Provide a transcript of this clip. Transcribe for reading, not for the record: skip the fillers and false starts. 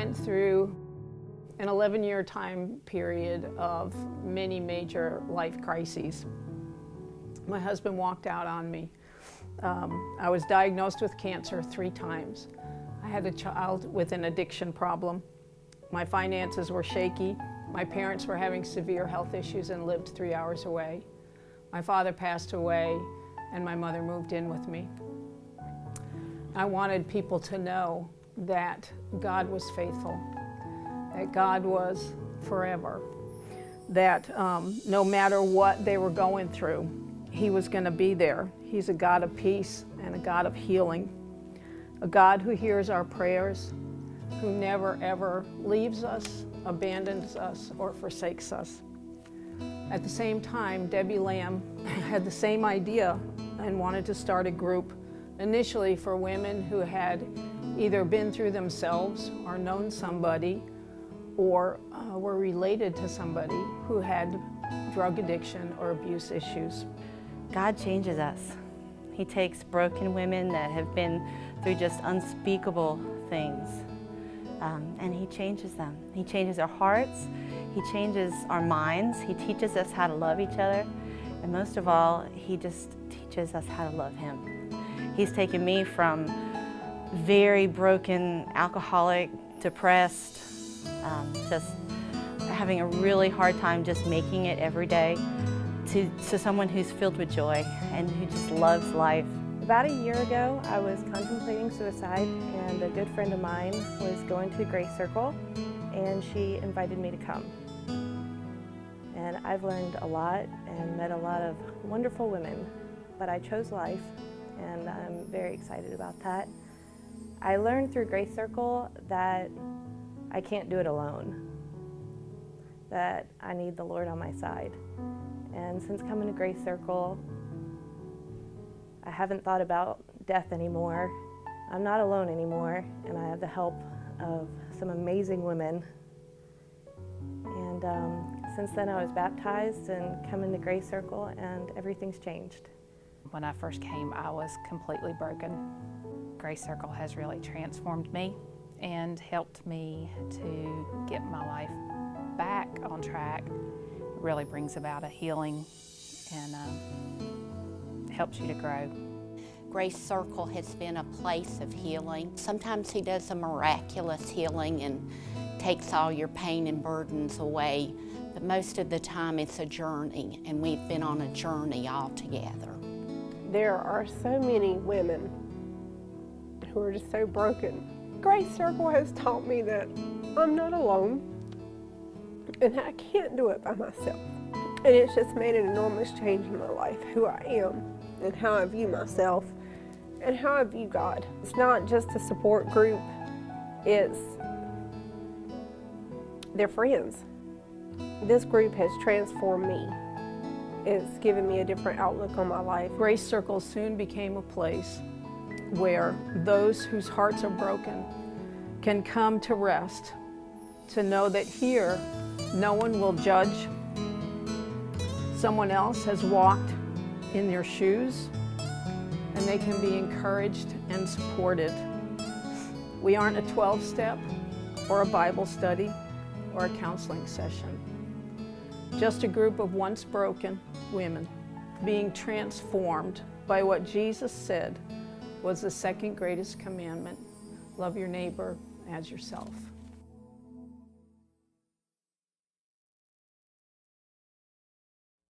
went through an 11-year time period of many major life crises. My husband walked out on me. I was diagnosed with cancer 3 times. I had a child with an addiction problem. My finances were shaky. My parents were having severe health issues and lived 3 hours away. My father passed away and my mother moved in with me. I wanted people to know that God was faithful, that God was forever, that no matter what they were going through, He was going to be there. He's a God of peace and a God of healing, a God who hears our prayers, who never ever leaves us, abandons us, or forsakes us. At the same time, Debbie Lamb had the same idea and wanted to start a group initially for women who had either been through themselves or known somebody or were related to somebody who had drug addiction or abuse issues. God changes us. He takes broken women that have been through just unspeakable things, and He changes them. He changes our hearts, He changes our minds, He teaches us how to love each other, and most of all, He just teaches us how to love Him. He's taken me from very broken, alcoholic, depressed, just having a really hard time just making it every day, to someone who's filled with joy and who just loves life. About a year ago, I was contemplating suicide, and a good friend of mine was going to Grace Circle, and she invited me to come. And I've learned a lot and met a lot of wonderful women, but I chose life, and I'm very excited about that. I learned through Grace Circle that I can't do it alone, that I need the Lord on my side. And since coming to Grace Circle, I haven't thought about death anymore. I'm not alone anymore, and I have the help of some amazing women. And since then I was baptized and coming to Grace Circle, and everything's changed. When I first came, I was completely broken. Grace Circle has really transformed me and helped me to get my life back on track. It really brings about a healing and helps you to grow. Grace Circle has been a place of healing. Sometimes He does a miraculous healing and takes all your pain and burdens away, but most of the time it's a journey, and we've been on a journey all together. There are so many women who are just so broken. Grace Circle has taught me that I'm not alone and I can't do it by myself. And it's just made an enormous change in my life, who I am and how I view myself and how I view God. It's not just a support group, they're friends. This group has transformed me. It's given me a different outlook on my life. Grace Circle soon became a place where those whose hearts are broken can come to rest, to know that here no one will judge. Someone else has walked in their shoes, and they can be encouraged and supported. We aren't a 12-step or a Bible study or a counseling session. Just a group of once broken women being transformed by what Jesus said was the second greatest commandment: love your neighbor as yourself.